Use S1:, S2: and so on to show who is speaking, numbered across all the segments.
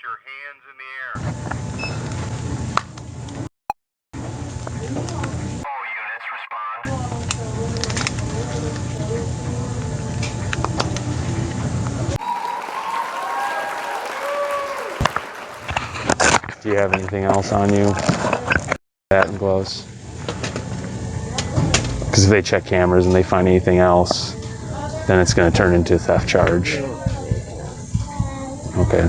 S1: your hands in the air. All units respond.
S2: Do you have anything else on you? Hat and gloves. Because if they check cameras and they find anything else, then it's going to turn into a theft charge. Okay.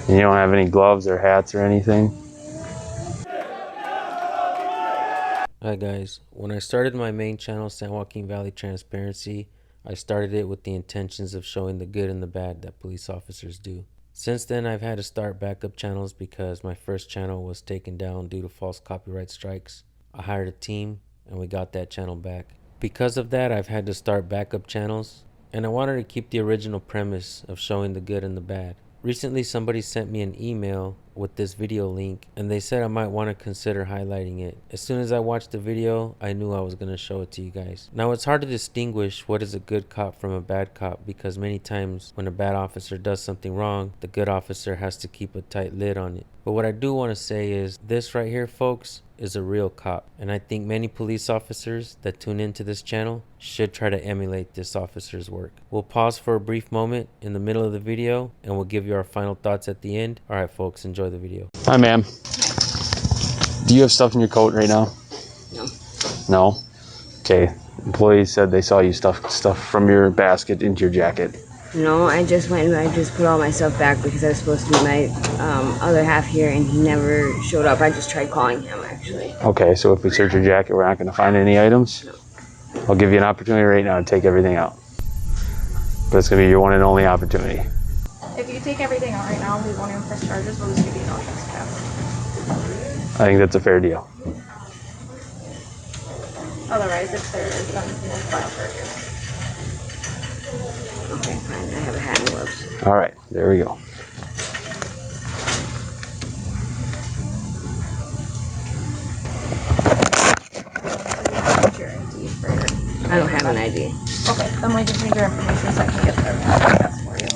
S2: And you don't have any gloves or hats or anything?
S3: Hi guys, when I started my main channel, San Joaquin Valley Transparency, I started it with the intentions of showing the good and the bad that police officers do. Since then, I've had to start backup channels because my first channel was taken down due to false copyright strikes. I hired a team and we got that channel back. Because of that, I've had to start backup channels, and I wanted to keep the original premise of showing the good and the bad. Recently, somebody sent me an email with this video link and they said I might want to consider highlighting it. As soon as I watched the video, I knew I was going to show it to you guys. Now, it's hard to distinguish what is a good cop from a bad cop because many times when a bad officer does something wrong, the good officer has to keep a tight lid on it. But what I do want to say is this right here, folks, is a real cop, and I think many police officers that tune into this channel should try to emulate this officer's work. We'll pause for a brief moment in the middle of the video and we'll give you our final thoughts at the end. All right, folks, enjoy the video.
S2: Hi, ma'am. Do you have stuff in your coat right now?
S4: No.
S2: No? Okay. Employees said they saw you stuff from your basket into your jacket.
S4: No, I just went and I just put all my stuff back because I was supposed to be my other half here and he never showed up. I just tried calling him, actually.
S2: Okay, so if we search your jacket, we're not going to find any items?
S4: No.
S2: I'll give you an opportunity right now to take everything out. But it's going to be your one and only opportunity.
S5: If you take everything out right now, we won't even press charges. We'll just give you no trespass.
S2: I think that's a fair deal.
S5: Otherwise, if there is, then we'll file charges.
S4: Okay, fine. I have a hat and gloves.
S2: All right, there we go.
S4: I don't have an ID.
S5: Okay, then we just need your information so I can get the test for you.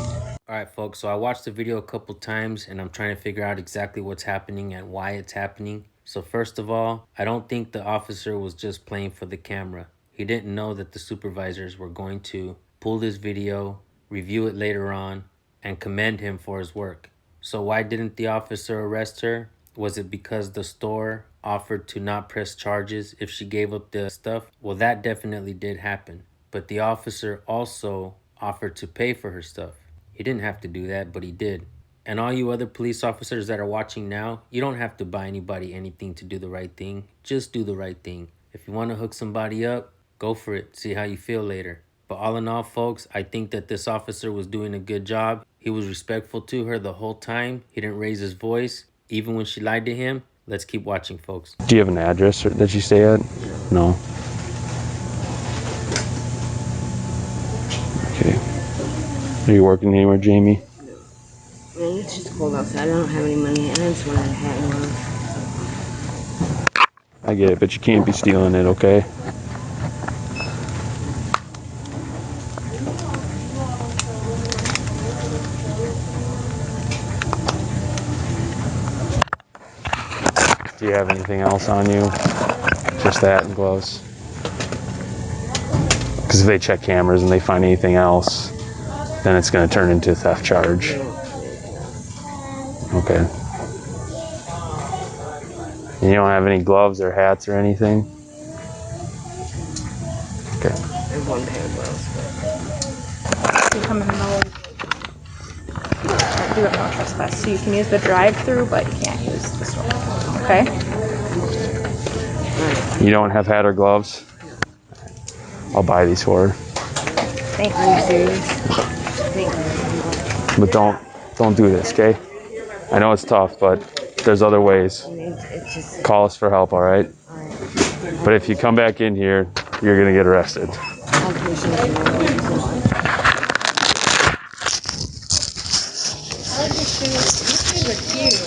S3: Alright folks, so I watched the video a couple times and I'm trying to figure out exactly what's happening and why it's happening. So first of all, I don't think the officer was just playing for the camera. He didn't know that the supervisors were going to pull this video, review it later on, and commend him for his work. So why didn't the officer arrest her? Was it because the store offered to not press charges if she gave up the stuff? Well, that definitely did happen. But the officer also offered to pay for her stuff. He didn't have to do that, but he did. And all you other police officers that are watching now, you don't have to buy anybody anything to do the right thing. Just do the right thing. If you want to hook somebody up, go for it. See how you feel later. But all in all, folks, I think that this officer was doing a good job. He was respectful to her the whole time. He didn't raise his voice, even when she lied to him. Let's keep watching, folks.
S2: Do you have an address that you stay at? No. Okay. Are you working anywhere, Jamie?
S4: No. Man, it's just cold outside. I don't have any money and I just wanted a hat and gloves.
S2: I get it, but you can't be stealing it, okay? Do you have anything else on you? Just that and gloves? Because if they check cameras and they find anything else, then it's going to turn into a theft charge. Okay. And you don't have any gloves or hats or anything? Okay.
S4: I have one pair of gloves.
S5: You come in the middle. You have no trespass, so you can use the drive-through, but you can't use the store. Okay?
S2: You don't have hat or gloves? I'll buy these for her.
S5: Thanks.
S4: Are you serious? Thank you.
S2: But don't do this, okay? I know it's tough, but there's other ways.
S4: It's just...
S2: Call us for help, all right?
S4: Alright.
S2: But if you come back in here, you're gonna get arrested.
S4: I appreciate it. Thank you so much.
S5: I like your shoes. These shoes are cute.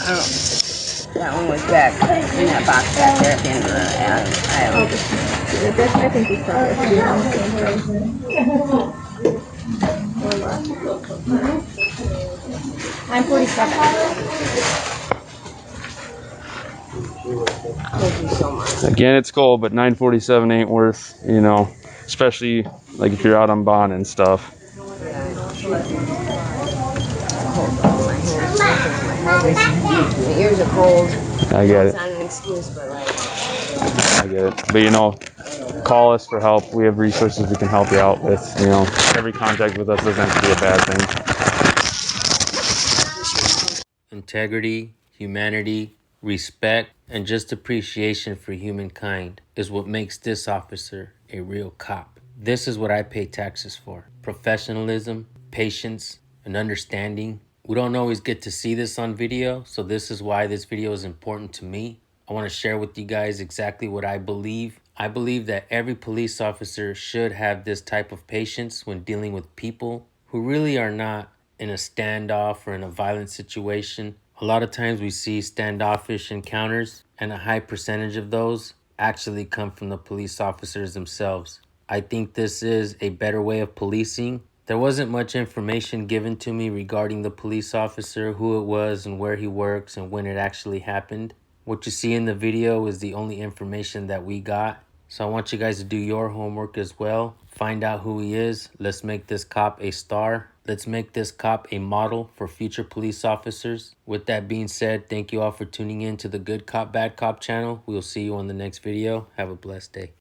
S4: Oh, that one was back in that box back there at the end of the
S5: I'll just do this. I think we probably should be on the same page. 947.
S4: Thank you so much.
S2: Again, it's cool, but 947 ain't worth, you know, especially like if you're out on bond and stuff.
S4: My ears are cold.
S2: I get
S4: It's
S2: it.
S4: not an excuse, but like,
S2: I get it. But you know, call us for help. We have resources we can help you out with. You know, every contact with us doesn't have to be a bad thing.
S3: Integrity, humanity, respect, and just appreciation for humankind is what makes this officer a real cop. This is what I pay taxes for. Professionalism, patience, and understanding. We don't always get to see this on video, so this is why this video is important to me. I want to share with you guys exactly what I believe. I believe that every police officer should have this type of patience when dealing with people who really are not in a standoff or in a violent situation. A lot of times we see standoffish encounters, and a high percentage of those actually come from the police officers themselves. I think this is a better way of policing. There wasn't much information given to me regarding the police officer, who it was and where he works and when it actually happened. What you see in the video is the only information that we got. So I want you guys to do your homework as well. Find out who he is. Let's make this cop a star. Let's make this cop a model for future police officers. With that being said, thank you all for tuning in to the Good Cop, Bad Cop channel. We'll see you on the next video. Have a blessed day.